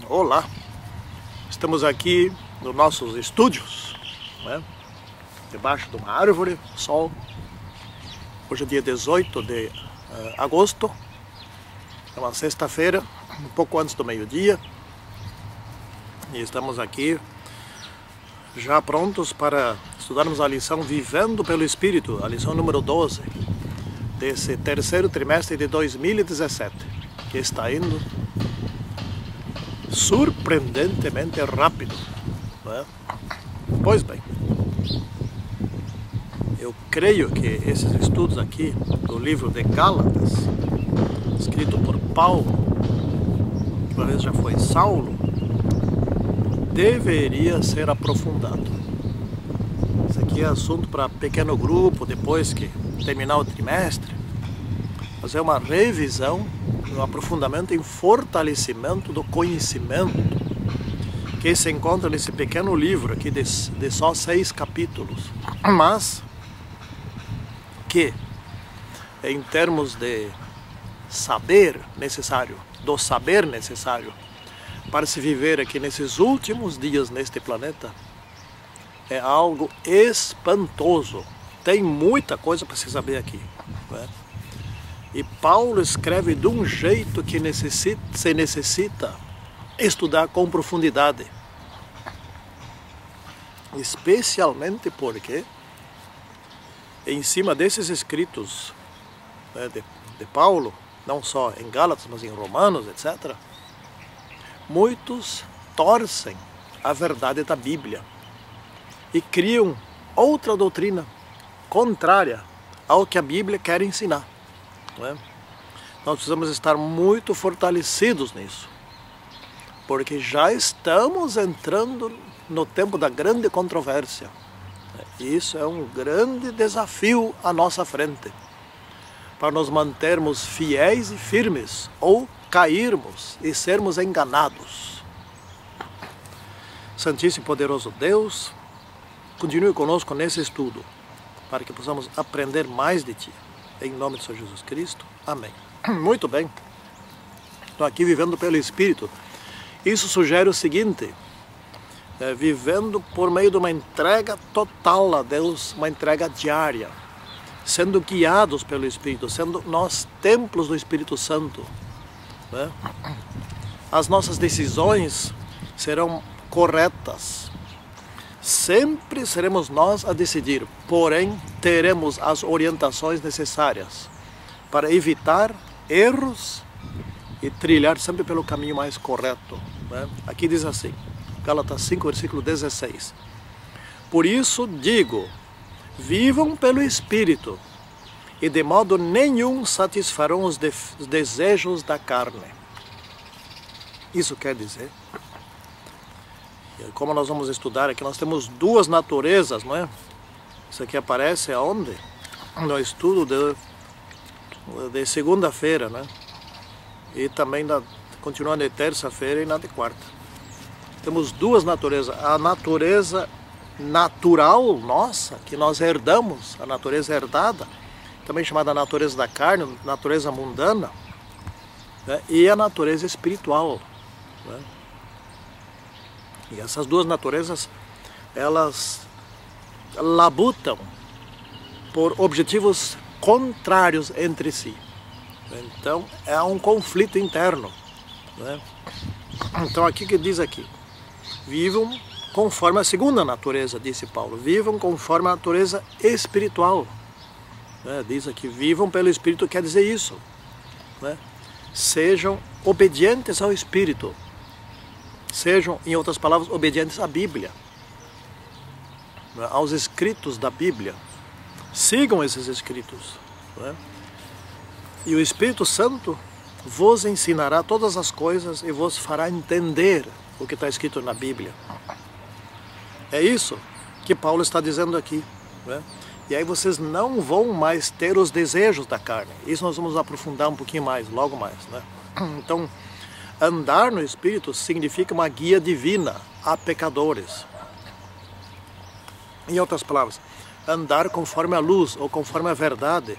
Olá, estamos aqui nos nossos estúdios, né? Debaixo de uma árvore, sol. Hoje é dia 18 de agosto, é uma sexta-feira, um pouco antes do meio-dia, e estamos aqui já prontos para estudarmos a lição Vivendo pelo Espírito, a lição número 12 desse terceiro trimestre de 2017, que está indo surpreendentemente rápido, né? Pois bem, eu creio que esses estudos aqui do livro de Gálatas, escrito por Paulo, que uma vez já foi Saulo, deveria ser aprofundado. Isso aqui é assunto para pequeno grupo, depois que terminar o trimestre, fazer uma revisão, um aprofundamento em fortalecimento do conhecimento que se encontra nesse pequeno livro aqui de só 6 capítulos, mas que em termos de saber necessário, do saber necessário para se viver aqui nesses últimos dias neste planeta, é algo espantoso. Tem muita coisa para se saber aqui, né? E Paulo escreve de um jeito que se necessita estudar com profundidade. Especialmente porque, em cima desses escritos, né, de Paulo, não só em Gálatas, mas em Romanos, etc., muitos torcem a verdade da Bíblia e criam outra doutrina contrária ao que a Bíblia quer ensinar. Né? Nós precisamos estar muito fortalecidos nisso, porque já estamos entrando no tempo da grande controvérsia. E isso é um grande desafio à nossa frente, para nos mantermos fiéis e firmes, ou cairmos e sermos enganados. Santíssimo e poderoso Deus, continue conosco nesse estudo, para que possamos aprender mais de Ti. Em nome de Senhor Jesus Cristo. Amém. Muito bem. Estou aqui vivendo pelo Espírito. Isso sugere o seguinte: vivendo por meio de uma entrega total a Deus, uma entrega diária, sendo guiados pelo Espírito, sendo nós templos do Espírito Santo, né? As nossas decisões serão corretas. Sempre seremos nós a decidir, porém teremos as orientações necessárias para evitar erros e trilhar sempre pelo caminho mais correto, né? Aqui diz assim, Gálatas 5, versículo 16: Por isso digo, vivam pelo Espírito, e de modo nenhum satisfarão os desejos da carne. Isso quer dizer, como nós vamos estudar aqui, nós temos duas naturezas, não é? Isso aqui aparece aonde? No estudo de segunda-feira, né? E também continuando de terça-feira e na de quarta. Temos duas naturezas. A natureza natural nossa, que nós herdamos, a natureza herdada, também chamada natureza da carne, natureza mundana, né? E a natureza espiritual, né? E essas duas naturezas, elas labutam por objetivos contrários entre si. Então, é um conflito interno, né? Então, aqui que diz aqui, vivam conforme a segunda natureza, disse Paulo, vivam conforme a natureza espiritual. Né? Diz aqui, vivam pelo Espírito, quer dizer isso, né? Sejam obedientes ao Espírito. Sejam, em outras palavras, obedientes à Bíblia, aos escritos da Bíblia. Sigam esses escritos, né? E o Espírito Santo vos ensinará todas as coisas e vos fará entender o que está escrito na Bíblia. É isso que Paulo está dizendo aqui, né? E aí vocês não vão mais ter os desejos da carne. Isso nós vamos aprofundar um pouquinho mais, logo mais, né? Então, andar no Espírito significa uma guia divina a pecadores. Em outras palavras, andar conforme a luz ou conforme a verdade.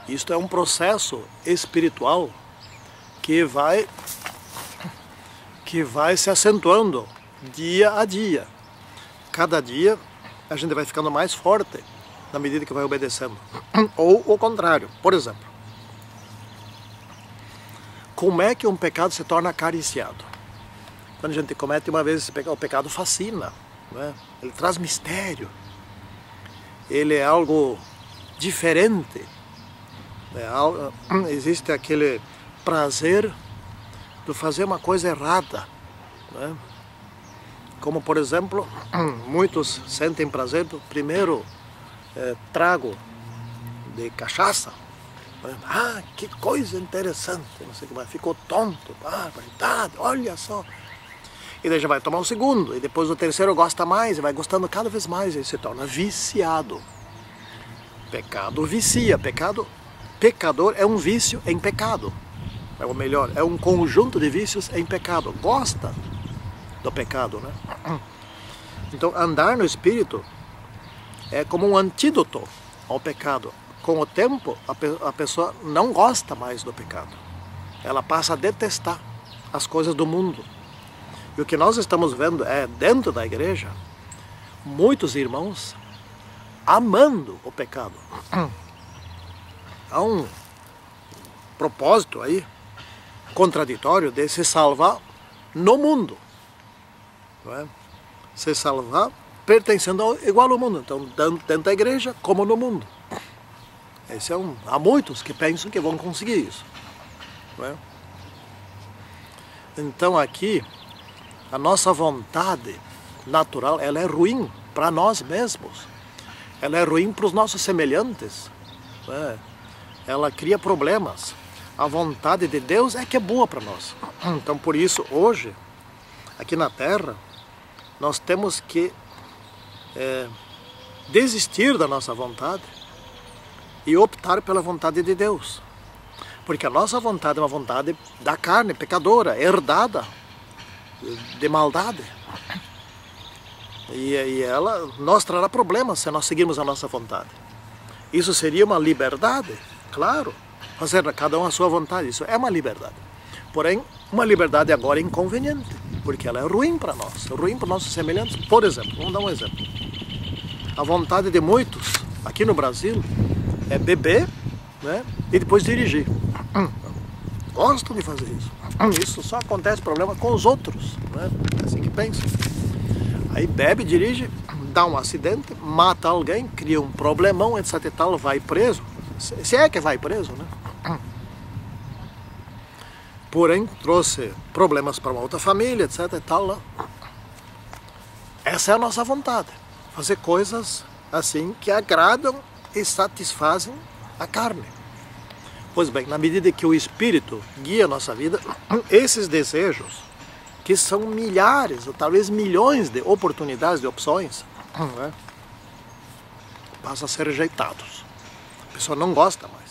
Isto é um processo espiritual que que vai se acentuando dia a dia. Cada dia a gente vai ficando mais forte na medida que vai obedecendo. Ou o contrário. Por exemplo, como é que um pecado se torna acariciado? Quando a gente comete uma vez esse pecado, o pecado fascina, né? Ele traz mistério. Ele é algo diferente. Existe aquele prazer de fazer uma coisa errada, né? Como, por exemplo, muitos sentem prazer do primeiro trago de cachaça. Ah, que coisa interessante, não sei o que mais, ficou tonto, verdade, olha só. E daí já vai tomar o segundo, e depois o terceiro gosta mais, e vai gostando cada vez mais, e se torna viciado. Pecado vicia, pecador é um vício em pecado. Ou melhor, é um conjunto de vícios em pecado. Gosta do pecado, né? Então, andar no Espírito é como um antídoto ao pecado. Com o tempo, a pessoa não gosta mais do pecado. Ela passa a detestar as coisas do mundo. E o que nós estamos vendo é, dentro da igreja, muitos irmãos amando o pecado. Há um propósito aí, contraditório, de se salvar no mundo. Não é? Se salvar pertencendo igual ao mundo. Então, tanto dentro da igreja como no mundo. Há muitos que pensam que vão conseguir isso. Não é? Então aqui, a nossa vontade natural, ela é ruim para nós mesmos. Ela é ruim para os nossos semelhantes. Não é? Ela cria problemas. A vontade de Deus é que é boa para nós. Então por isso, hoje, aqui na Terra, nós temos que desistir da nossa vontade e optar pela vontade de Deus. Porque a nossa vontade é uma vontade da carne, pecadora, herdada de maldade. E ela nos trará problemas se nós seguirmos a nossa vontade. Isso seria uma liberdade, claro. Fazer cada um a sua vontade, isso é uma liberdade. Porém, uma liberdade agora inconveniente, porque ela é ruim para nós, ruim para nossos semelhantes. Por exemplo, vamos dar um exemplo. A vontade de muitos, aqui no Brasil, é beber, né, e depois dirigir. Gostam de fazer isso. Isso só acontece problema com os outros, né? É assim que pensam. Aí bebe, dirige, dá um acidente, mata alguém, cria um problemão, etc e tal, vai preso. Se é que vai preso, né? Porém, trouxe problemas para uma outra família, etc e tal. Né? Essa é a nossa vontade. Fazer coisas assim que agradam e satisfazem a carne. Pois bem, na medida que o Espírito guia a nossa vida, esses desejos, que são milhares ou talvez milhões de oportunidades, de opções, né, passam a ser rejeitados. A pessoa não gosta mais.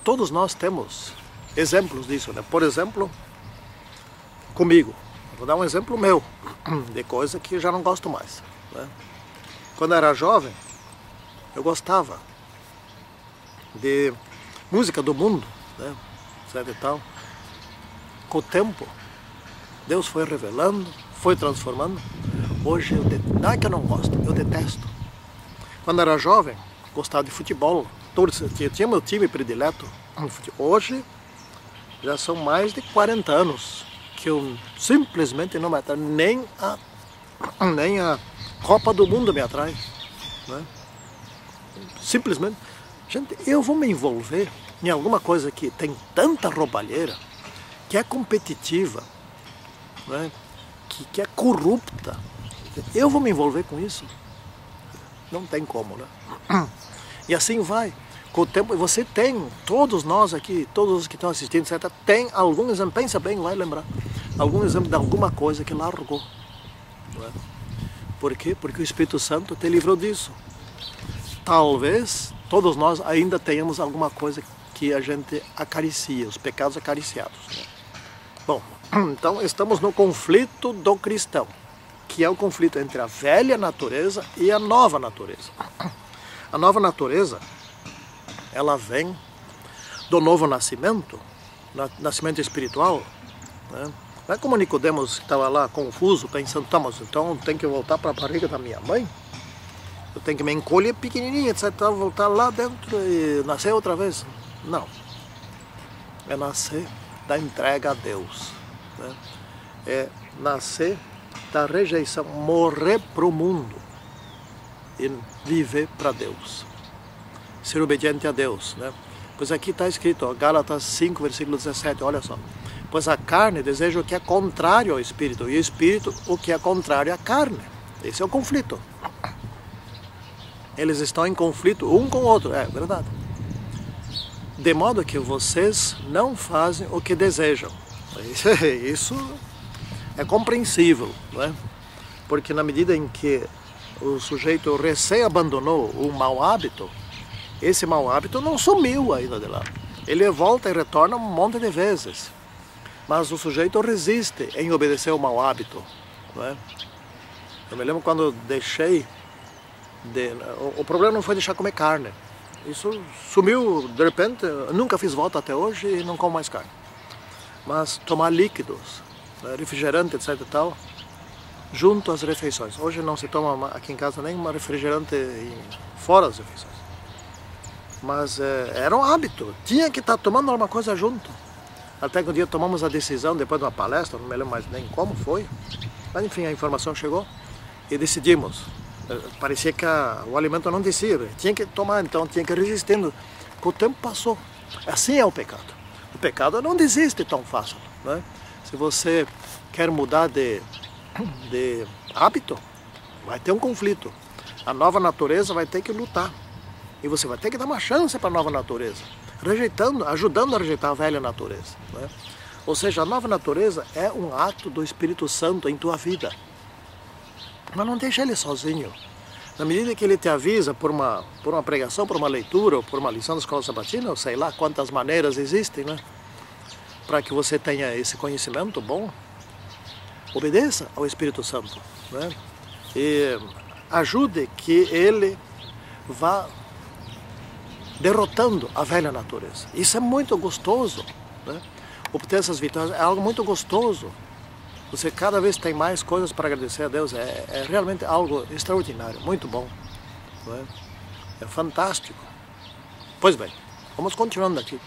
Todos nós temos exemplos disso, né? Por exemplo, comigo. Vou dar um exemplo meu, de coisa que já não gosto mais. Né? Quando eu era jovem, eu gostava de música do mundo, né? Certo e tal. Com o tempo, Deus foi revelando, foi transformando. Hoje, não é que eu não gosto, eu detesto. Quando eu era jovem, gostava de futebol. Tinha meu time predileto. Hoje, já são mais de 40 anos que eu simplesmente não me atrai. Nem a Copa do Mundo me atrai. Né? Simplesmente. Gente, eu vou me envolver em alguma coisa que tem tanta roubalheira, que é competitiva, né? que é corrupta. Eu vou me envolver com isso? Não tem como, né? E assim vai. Com o tempo, você tem, todos nós aqui, todos os que estão assistindo, etc., tem algum exemplo, pensa bem, vai lembrar, algum exemplo de alguma coisa que largou. Não é? Por quê? Porque o Espírito Santo te livrou disso. Talvez todos nós ainda tenhamos alguma coisa que a gente acaricia, os pecados acariciados. Né? Bom, então estamos no conflito do cristão, que é o conflito entre a velha natureza e a nova natureza. A nova natureza, ela vem do novo nascimento, nascimento espiritual, né? Não é como Nicodemos que estava lá confuso, pensando, tá, mas então tem que voltar para a barriga da minha mãe? Eu tenho que me encolher pequenininha, etc, voltar lá dentro e nascer outra vez? Não. É nascer da entrega a Deus, né? É nascer da rejeição, morrer para o mundo e viver para Deus. Ser obediente a Deus, né? Pois aqui está escrito, ó, Gálatas 5, versículo 17, olha só. Pois a carne deseja o que é contrário ao Espírito, e o Espírito o que é contrário à carne. Esse é o conflito. Eles estão em conflito um com o outro, é verdade. De modo que vocês não fazem o que desejam. Isso é compreensível, não é? Porque na medida em que o sujeito recém-abandonou um mau hábito, esse mau hábito não sumiu ainda de lá. Ele volta e retorna um monte de vezes. Mas o sujeito resiste em obedecer ao mau hábito, não é? Eu me lembro quando eu deixei o problema não foi deixar comer carne. Isso sumiu de repente, eu nunca fiz volta até hoje e não como mais carne. Mas tomar líquidos, né, refrigerante, etc e tal, junto às refeições. Hoje não se toma aqui em casa nem uma refrigerante fora das refeições. Mas era um hábito, tinha que estar tomando alguma coisa junto. Até que um dia tomamos a decisão, depois de uma palestra, não me lembro mais nem como foi, mas enfim, a informação chegou e decidimos. Parecia que o alimento não descia, tinha que tomar, então tinha que ir resistindo. O tempo passou. Assim é o pecado. O pecado não desiste tão fácil, né? Se você quer mudar de hábito, vai ter um conflito. A nova natureza vai ter que lutar. E você vai ter que dar uma chance para a nova natureza, ajudando a rejeitar a velha natureza, né? Ou seja, a nova natureza é um ato do Espírito Santo em tua vida. Mas não deixa ele sozinho. Na medida que ele te avisa por uma pregação, por uma leitura, ou por uma lição da escola sabatina, ou sei lá quantas maneiras existem, né? Para que você tenha esse conhecimento bom, obedeça ao Espírito Santo, né? E ajude que ele vá derrotando a velha natureza. Isso é muito gostoso, né? Obter essas vitórias é algo muito gostoso. Você cada vez tem mais coisas para agradecer a Deus. É realmente algo extraordinário, muito bom, não é? É fantástico. Pois bem, vamos continuando aqui.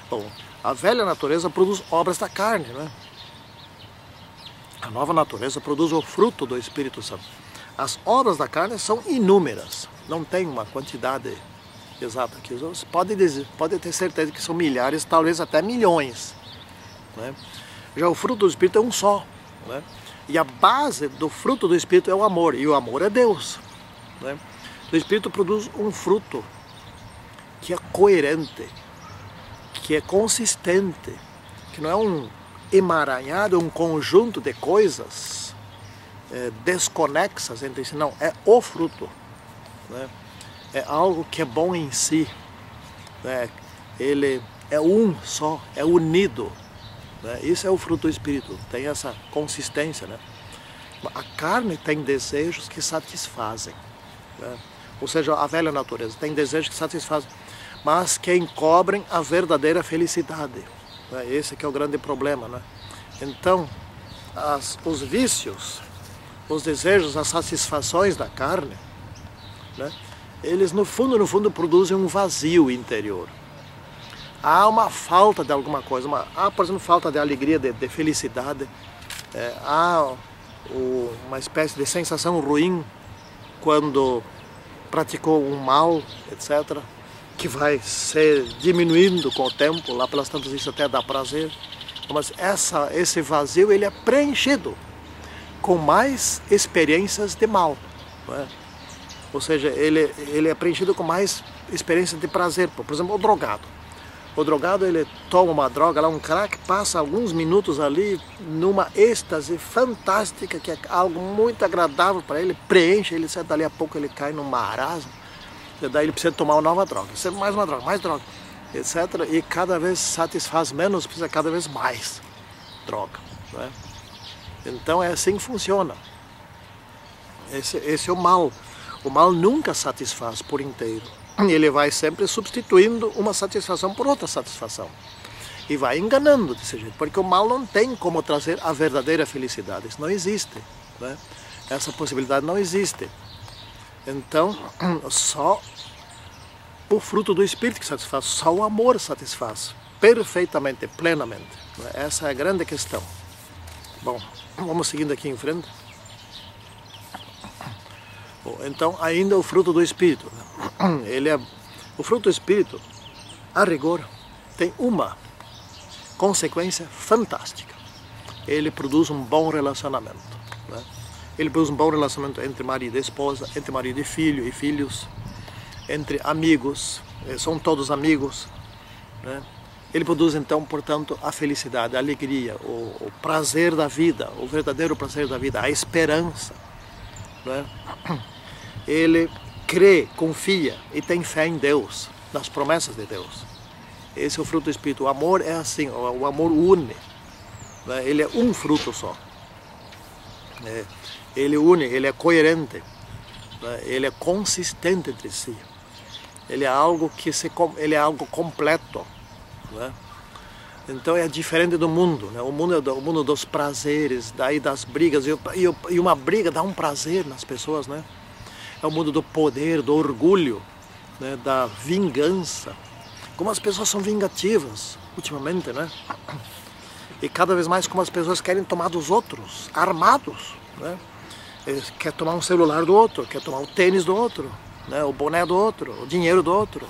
Bom, a velha natureza produz obras da carne, não é? A nova natureza produz o fruto do Espírito Santo. As obras da carne são inúmeras, não tem uma quantidade exata aqui. Você pode ter certeza que são milhares, talvez até milhões, né? Já o fruto do Espírito é um só, né? E a base do fruto do Espírito é o amor, e o amor é Deus, né? O Espírito produz um fruto que é coerente, que é consistente, que não é um emaranhado, um conjunto de coisas desconexas entre si, não, é o fruto, né? É algo que é bom em si, né? Ele é um só, é unido, né? Isso é o fruto do Espírito, tem essa consistência, né? A carne tem desejos que satisfazem, né? Ou seja, a velha natureza tem desejos que satisfazem, mas que encobrem a verdadeira felicidade, né? Esse que é o grande problema, né? Então, os vícios, os desejos, as satisfações da carne, né? Eles no fundo produzem um vazio interior. Há uma falta de alguma coisa, há, por exemplo, falta de alegria, de felicidade, há uma espécie de sensação ruim quando praticou um mal, etc., que vai se diminuindo com o tempo, lá pelas tantas isso até dá prazer, mas esse vazio ele é preenchido com mais experiências de mal, não é? Ou seja, ele é preenchido com mais experiências de prazer. Por exemplo, o drogado. O drogado, ele toma uma droga, lá um crack, passa alguns minutos ali numa êxtase fantástica, que é algo muito agradável para ele, preenche, ele sai dali a pouco, ele cai num marasmo, e daí ele precisa tomar uma nova droga, mais uma droga, etc. E cada vez satisfaz menos, precisa cada vez mais droga, não é? Então é assim que funciona. Esse é o mal. O mal nunca satisfaz por inteiro. Ele vai sempre substituindo uma satisfação por outra satisfação. E vai enganando desse jeito, porque o mal não tem como trazer a verdadeira felicidade. Isso não existe, né? Essa possibilidade não existe. Então, só o fruto do Espírito que satisfaz, só o amor satisfaz, perfeitamente, plenamente. Essa é a grande questão. Bom, vamos seguindo aqui em frente. Bom, então, ainda o fruto do Espírito. O fruto do Espírito, a rigor, tem uma consequência fantástica. Ele produz um bom relacionamento, né? Ele produz um bom relacionamento entre marido e esposa, entre marido e filho e filhos, entre amigos, são todos amigos, né? Ele produz então, portanto, a felicidade, a alegria, o prazer da vida, o verdadeiro prazer da vida, a esperança, né? Ele crê, confia e tem fé em Deus, nas promessas de Deus. Esse é o fruto do Espírito. O amor é assim, o amor une, né? Ele é um fruto só. Ele une, ele é coerente, né? Ele é consistente entre si. Ele é algo ele é algo completo, né? Então é diferente do mundo, né? O mundo é o mundo dos prazeres, daí das brigas, e uma briga dá um prazer nas pessoas, né? É o mundo do poder, do orgulho, né? Da vingança. Como as pessoas são vingativas ultimamente, né? E cada vez mais como as pessoas querem tomar dos outros, armados, né? Quer tomar um celular do outro, quer tomar o tênis do outro, né? O boné do outro, o dinheiro do outro,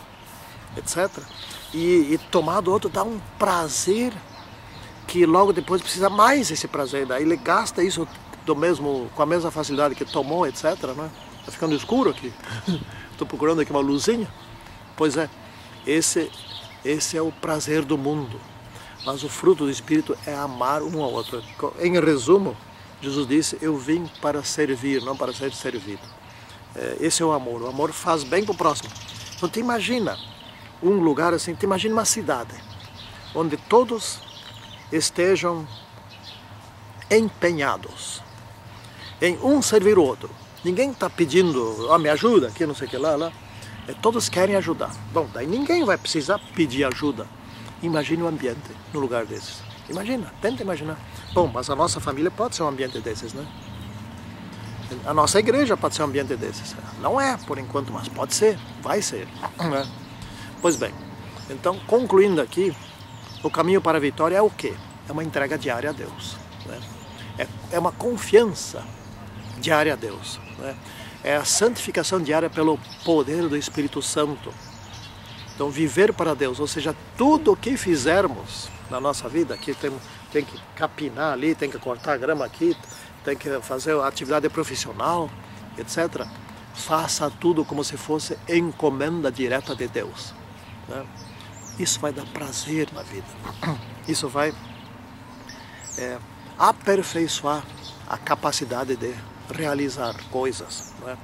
etc. E tomar do outro dá um prazer que logo depois precisa mais esse prazer. Daí ele gasta isso com a mesma facilidade que tomou, etc. Né? Tá ficando escuro aqui. Estou procurando aqui uma luzinha. Pois é, esse é o prazer do mundo. Mas o fruto do Espírito é amar um ao outro. Em resumo, Jesus disse, eu vim para servir, não para ser servido. Esse é o amor. O amor faz bem para o próximo. Então te imagina um lugar assim, te imagina uma cidade onde todos estejam empenhados em um servir o outro. Ninguém está pedindo, me ajuda aqui, não sei o que lá. Todos querem ajudar. Bom, daí ninguém vai precisar pedir ajuda. Imagine o ambiente no lugar desses. Imagina, tenta imaginar. Bom, mas a nossa família pode ser um ambiente desses, né? A nossa igreja pode ser um ambiente desses. Não é, por enquanto, mas pode ser, vai ser. Né? Pois bem, então, concluindo aqui, o caminho para a vitória é o quê? É uma entrega diária a Deus. Né? É uma confiança diária a Deus. Né? É a santificação diária pelo poder do Espírito Santo. Então, viver para Deus, ou seja, tudo o que fizermos na nossa vida, aqui tem que capinar ali, tem que cortar a grama aqui, tem que fazer a atividade profissional, etc. Faça tudo como se fosse encomenda direta de Deus. Né? Isso vai dar prazer na vida. Isso vai aperfeiçoar a capacidade de realizar coisas. Né?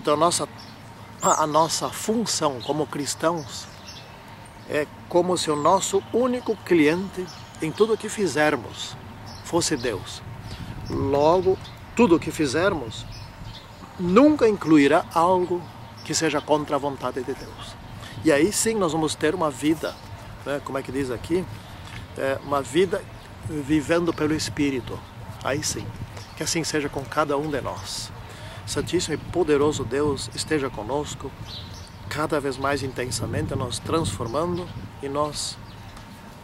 Então a nossa função como cristãos é como se o nosso único cliente em tudo o que fizermos fosse Deus. Logo, tudo o que fizermos nunca incluirá algo que seja contra a vontade de Deus. E aí sim nós vamos ter uma vida, né, como é que diz aqui? Uma vida vivendo pelo Espírito. Aí sim, que assim seja com cada um de nós. Santíssimo e poderoso Deus esteja conosco, cada vez mais intensamente, nos transformando e nos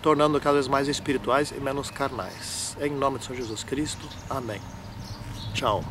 tornando cada vez mais espirituais e menos carnais. Em nome de Senhor Jesus Cristo. Amém. Tchau.